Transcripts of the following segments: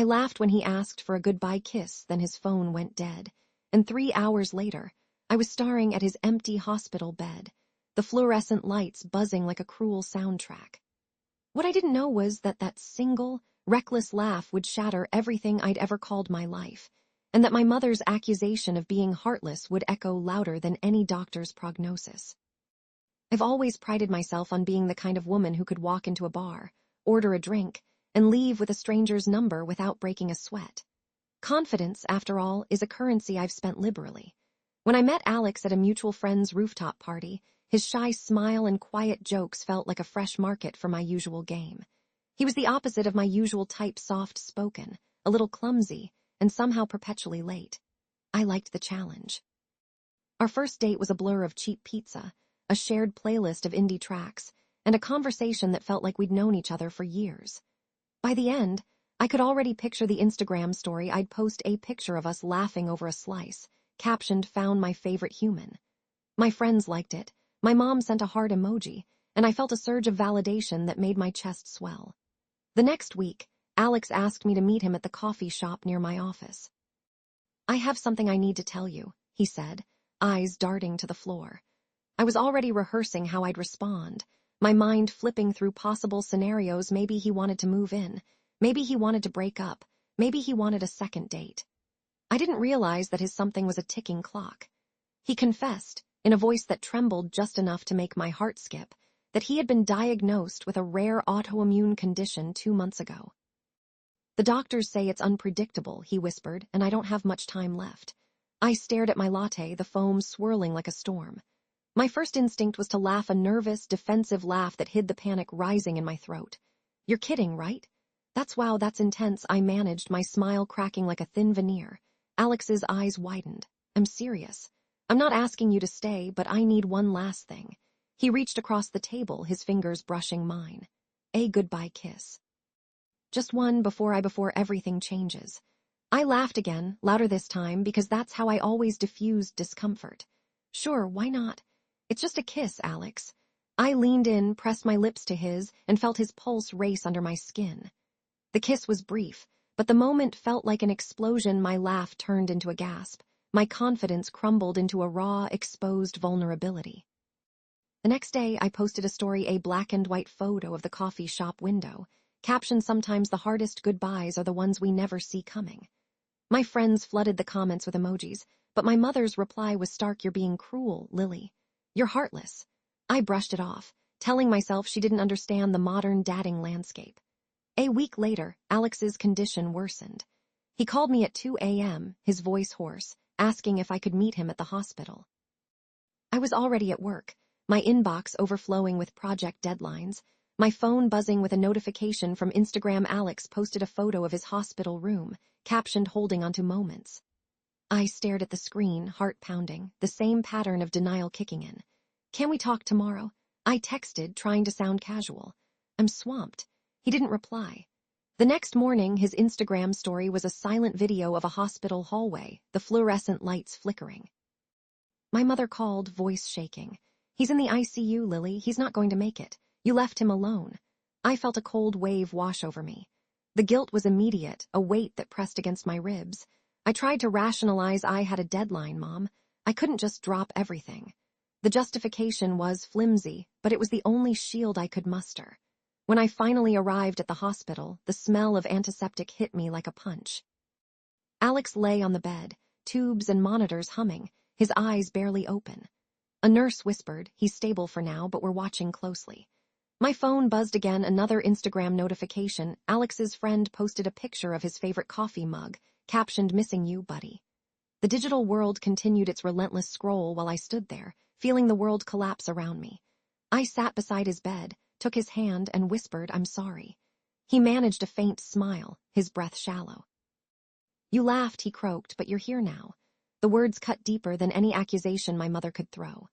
I laughed when he asked for a goodbye kiss, then his phone went dead. And 3 hours later, I was staring at his empty hospital bed, the fluorescent lights buzzing like a cruel soundtrack. What I didn't know was that that single, reckless laugh would shatter everything I'd ever called my life, and that my mother's accusation of being heartless would echo louder than any doctor's prognosis. I've always prided myself on being the kind of woman who could walk into a bar, order a drink, and leave with a stranger's number without breaking a sweat. Confidence, after all, is a currency I've spent liberally. When I met Alex at a mutual friend's rooftop party, his shy smile and quiet jokes felt like a fresh market for my usual game. He was the opposite of my usual type, soft-spoken, a little clumsy, and somehow perpetually late. I liked the challenge. Our first date was a blur of cheap pizza, a shared playlist of indie tracks, and a conversation that felt like we'd known each other for years. By the end, I could already picture the Instagram story I'd post, a picture of us laughing over a slice, captioned "Found my favorite human." My friends liked it, my mom sent a heart emoji, and I felt a surge of validation that made my chest swell. The next week, Alex asked me to meet him at the coffee shop near my office. "I have something I need to tell you," he said, eyes darting to the floor. I was already rehearsing how I'd respond, my mind flipping through possible scenarios. Maybe he wanted to move in, maybe he wanted to break up, maybe he wanted a second date. I didn't realize that his something was a ticking clock. He confessed, in a voice that trembled just enough to make my heart skip, that he had been diagnosed with a rare autoimmune condition 2 months ago. "The doctors say it's unpredictable," he whispered, "and I don't have much time left." I stared at my latte, the foam swirling like a storm. My first instinct was to laugh, a nervous, defensive laugh that hid the panic rising in my throat. "You're kidding, right?" That's intense," I managed, my smile cracking like a thin veneer. Alex's eyes widened. "I'm serious. I'm not asking you to stay, but I need one last thing." He reached across the table, his fingers brushing mine. "A goodbye kiss. Just one before everything changes." I laughed again, louder this time, because that's how I always diffused discomfort. "Sure, why not? It's just a kiss, Alex." I leaned in, pressed my lips to his, and felt his pulse race under my skin. The kiss was brief, but the moment felt like an explosion. My laugh turned into a gasp. My confidence crumbled into a raw, exposed vulnerability. The next day, I posted a story, a black and white photo of the coffee shop window, captioned, "Sometimes the hardest goodbyes are the ones we never see coming." My friends flooded the comments with emojis, but my mother's reply was stark. "You're being cruel, Lily. You're heartless." I brushed it off, telling myself she didn't understand the modern dating landscape. A week later, Alex's condition worsened. He called me at 2 a.m., his voice hoarse, asking if I could meet him at the hospital. I was already at work, my inbox overflowing with project deadlines, my phone buzzing with a notification from Instagram. Alex posted a photo of his hospital room, captioned "Holding onto moments." I stared at the screen, heart pounding, the same pattern of denial kicking in. "Can we talk tomorrow?" I texted, trying to sound casual. "I'm swamped." He didn't reply. The next morning, his Instagram story was a silent video of a hospital hallway, the fluorescent lights flickering. My mother called, voice shaking. "He's in the ICU, Lily. He's not going to make it. You left him alone." I felt a cold wave wash over me. The guilt was immediate, a weight that pressed against my ribs. I tried to rationalize. "I had a deadline, Mom. I couldn't just drop everything." The justification was flimsy, but it was the only shield I could muster. When I finally arrived at the hospital, the smell of antiseptic hit me like a punch. Alex lay on the bed, tubes and monitors humming, his eyes barely open. A nurse whispered, "He's stable for now, but we're watching closely." My phone buzzed again, another Instagram notification. Alex's friend posted a picture of his favorite coffee mug, captioned, "Missing you, buddy." The digital world continued its relentless scroll while I stood there, feeling the world collapse around me. I sat beside his bed, took his hand, and whispered, "I'm sorry." He managed a faint smile, his breath shallow. "You laughed," he croaked, "but you're here now." The words cut deeper than any accusation my mother could throw.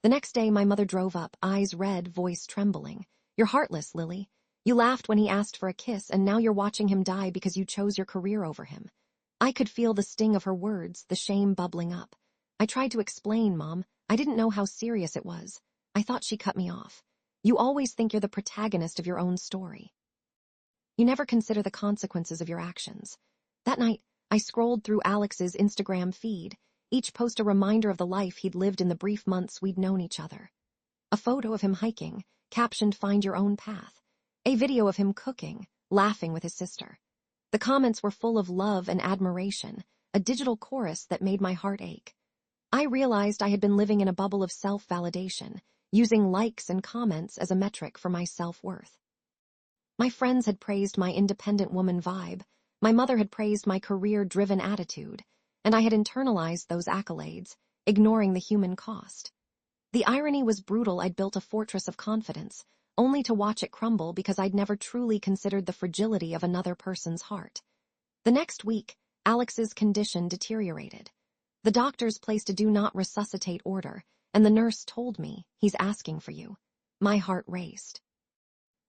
The next day, my mother drove up, eyes red, voice trembling. "You're heartless, Lily. You laughed when he asked for a kiss, and now you're watching him die because you chose your career over him." I could feel the sting of her words, the shame bubbling up. I tried to explain, "Mom. I didn't know how serious it was." I thought she cut me off. "You always think you're the protagonist of your own story." You never consider the consequences of your actions. That night, I scrolled through Alex's Instagram feed, each post a reminder of the life he'd lived in the brief months we'd known each other. A photo of him hiking, captioned "Find Your Own Path." A video of him cooking, laughing with his sister. The comments were full of love and admiration, a digital chorus that made my heart ache. I realized I had been living in a bubble of self-validation, using likes and comments as a metric for my self-worth. My friends had praised my independent woman vibe, my mother had praised my career-driven attitude, and I had internalized those accolades, ignoring the human cost. The irony was brutal. I'd built a fortress of confidence, only to watch it crumble because I'd never truly considered the fragility of another person's heart. The next week, Alex's condition deteriorated. The doctors placed a do not resuscitate order, and the nurse told me, "He's asking for you." My heart raced.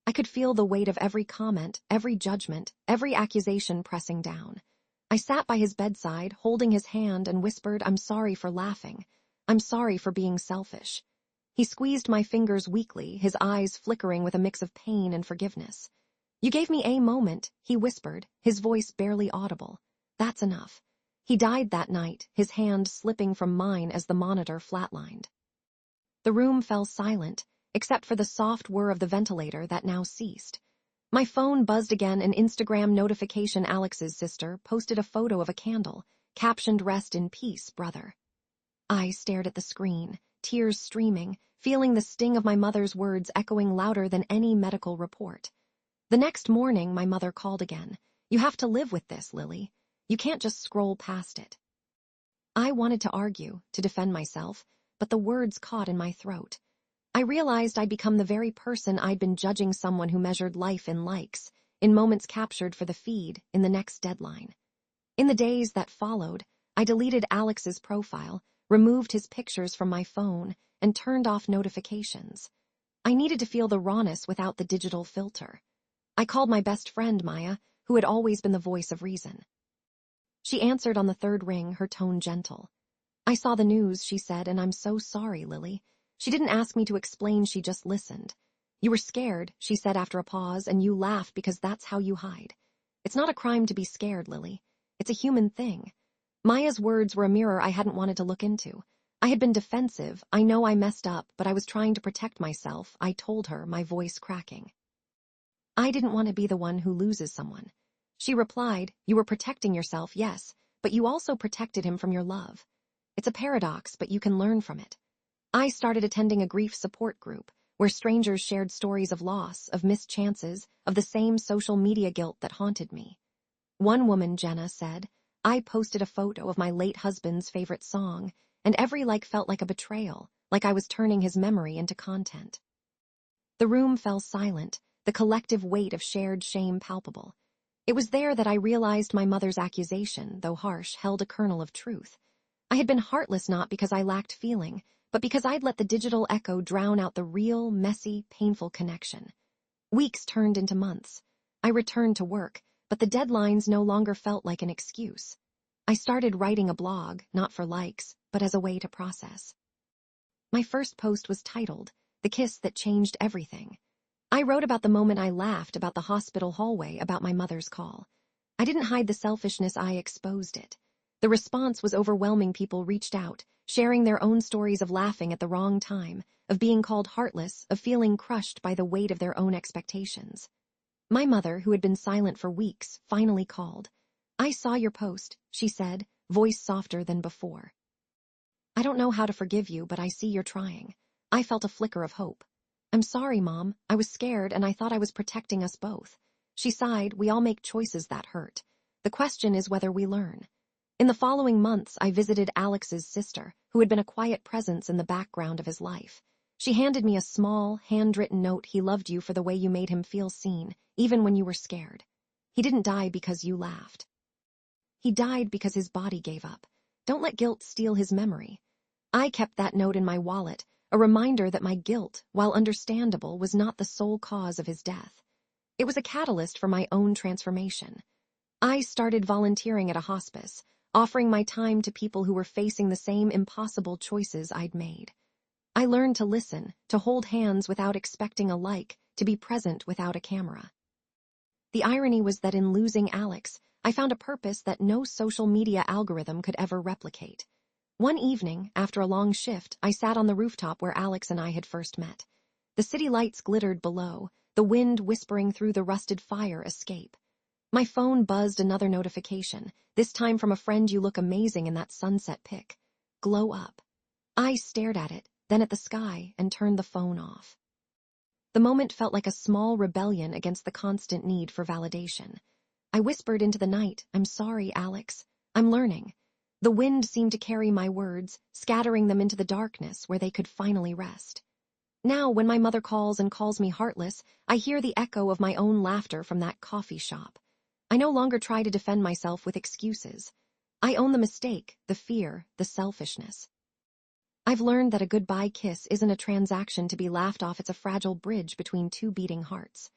I could feel the weight of every comment, every judgment, every accusation pressing down. I sat by his bedside, holding his hand, and whispered, "I'm sorry for laughing. I'm sorry for being selfish." He squeezed my fingers weakly, his eyes flickering with a mix of pain and forgiveness. "You gave me a moment," he whispered, his voice barely audible. "That's enough." He died that night, his hand slipping from mine as the monitor flatlined. The room fell silent, except for the soft whir of the ventilator that now ceased. My phone buzzed again, an Instagram notification. Alex's sister posted a photo of a candle, captioned "Rest in peace, brother." I stared at the screen, tears streaming, feeling the sting of my mother's words echoing louder than any medical report. The next morning, my mother called again. "You have to live with this, Lily. You can't just scroll past it." I wanted to argue, to defend myself, but the words caught in my throat. I realized I'd become the very person I'd been judging, someone who measured life in likes, in moments captured for the feed, in the next deadline. In the days that followed, I deleted Alex's profile, removed his pictures from my phone, and turned off notifications. I needed to feel the rawness without the digital filter. I called my best friend, Maya, who had always been the voice of reason. She answered on the third ring, her tone gentle. "I saw the news," she said, "and I'm so sorry, Lily." She didn't ask me to explain, she just listened. "You were scared," she said after a pause, "and you laughed because that's how you hide. It's not a crime to be scared, Lily. It's a human thing." Maya's words were a mirror I hadn't wanted to look into. I had been defensive. "I know I messed up, but I was trying to protect myself," I told her, my voice cracking. "I didn't want to be the one who loses someone." She replied, "You were protecting yourself, yes, but you also protected him from your love. It's a paradox, but you can learn from it." I started attending a grief support group, where strangers shared stories of loss, of missed chances, of the same social media guilt that haunted me. One woman, Jenna, said, "I posted a photo of my late husband's favorite song, and every like felt like a betrayal, like I was turning his memory into content." The room fell silent, the collective weight of shared shame palpable. It was there that I realized my mother's accusation, though harsh, held a kernel of truth. I had been heartless not because I lacked feeling, but because I'd let the digital echo drown out the real, messy, painful connection. Weeks turned into months. I returned to work, but the deadlines no longer felt like an excuse. I started writing a blog, not for likes, but as a way to process. My first post was titled, "The Kiss That Changed Everything." I wrote about the moment I laughed, about the hospital hallway, about my mother's call. I didn't hide the selfishness, I exposed it. The response was overwhelming. People reached out, sharing their own stories of laughing at the wrong time, of being called heartless, of feeling crushed by the weight of their own expectations. My mother, who had been silent for weeks, finally called. "I saw your post," she said, voice softer than before. "I don't know how to forgive you, but I see you're trying." I felt a flicker of hope. "I'm sorry, Mom. I was scared and I thought I was protecting us both." She sighed. "We all make choices that hurt. The question is whether we learn." In the following months, I visited Alex's sister, who had been a quiet presence in the background of his life. She handed me a small, handwritten note. "He loved you for the way you made him feel seen, even when you were scared. He didn't die because you laughed. He died because his body gave up. Don't let guilt steal his memory." I kept that note in my wallet, a reminder that my guilt, while understandable, was not the sole cause of his death. It was a catalyst for my own transformation. I started volunteering at a hospice, offering my time to people who were facing the same impossible choices I'd made. I learned to listen, to hold hands without expecting a like, to be present without a camera. The irony was that in losing Alex, I found a purpose that no social media algorithm could ever replicate. One evening, after a long shift, I sat on the rooftop where Alex and I had first met. The city lights glittered below, the wind whispering through the rusted fire escape. My phone buzzed another notification, this time from a friend. "You look amazing in that sunset pic. Glow up." I stared at it, then at the sky, and turned the phone off. The moment felt like a small rebellion against the constant need for validation. I whispered into the night, "I'm sorry, Alex. I'm learning." The wind seemed to carry my words, scattering them into the darkness where they could finally rest. Now, when my mother calls me heartless, I hear the echo of my own laughter from that coffee shop. I no longer try to defend myself with excuses. I own the mistake, the fear, the selfishness. I've learned that a goodbye kiss isn't a transaction to be laughed off. It's a fragile bridge between two beating hearts.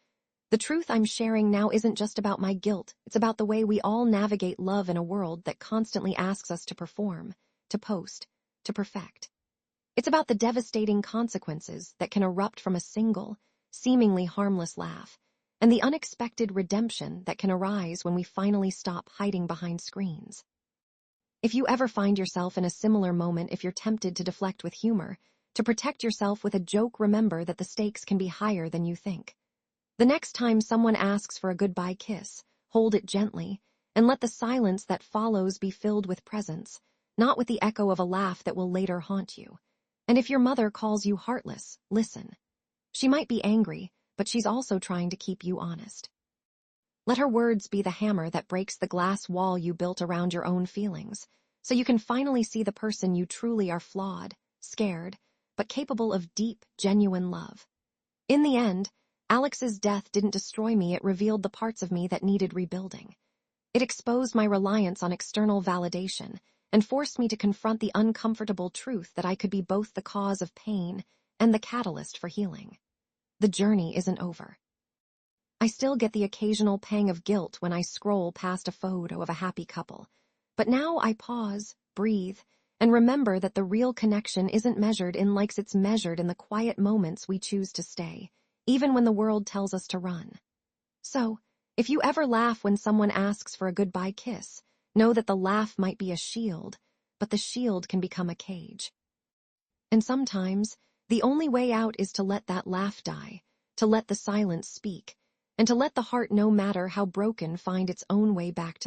The truth I'm sharing now isn't just about my guilt. It's about the way we all navigate love in a world that constantly asks us to perform, to post, to perfect. It's about the devastating consequences that can erupt from a single, seemingly harmless laugh, and the unexpected redemption that can arise when we finally stop hiding behind screens. If you ever find yourself in a similar moment, if you're tempted to deflect with humor, to protect yourself with a joke, remember that the stakes can be higher than you think. The next time someone asks for a goodbye kiss, hold it gently, and let the silence that follows be filled with presence, not with the echo of a laugh that will later haunt you. And if your mother calls you heartless, listen. She might be angry, but she's also trying to keep you honest. Let her words be the hammer that breaks the glass wall you built around your own feelings, so you can finally see the person you truly are: flawed, scared, but capable of deep, genuine love. In the end, Alex's death didn't destroy me. It revealed the parts of me that needed rebuilding. It exposed my reliance on external validation and forced me to confront the uncomfortable truth that I could be both the cause of pain and the catalyst for healing. The journey isn't over. I still get the occasional pang of guilt when I scroll past a photo of a happy couple, but now I pause, breathe, and remember that the real connection isn't measured in likes. It's measured in the quiet moments we choose to stay, even when the world tells us to run. So, if you ever laugh when someone asks for a goodbye kiss, know that the laugh might be a shield, but the shield can become a cage. And sometimes, the only way out is to let that laugh die, to let the silence speak, and to let the heart, no matter how broken, find its own way back to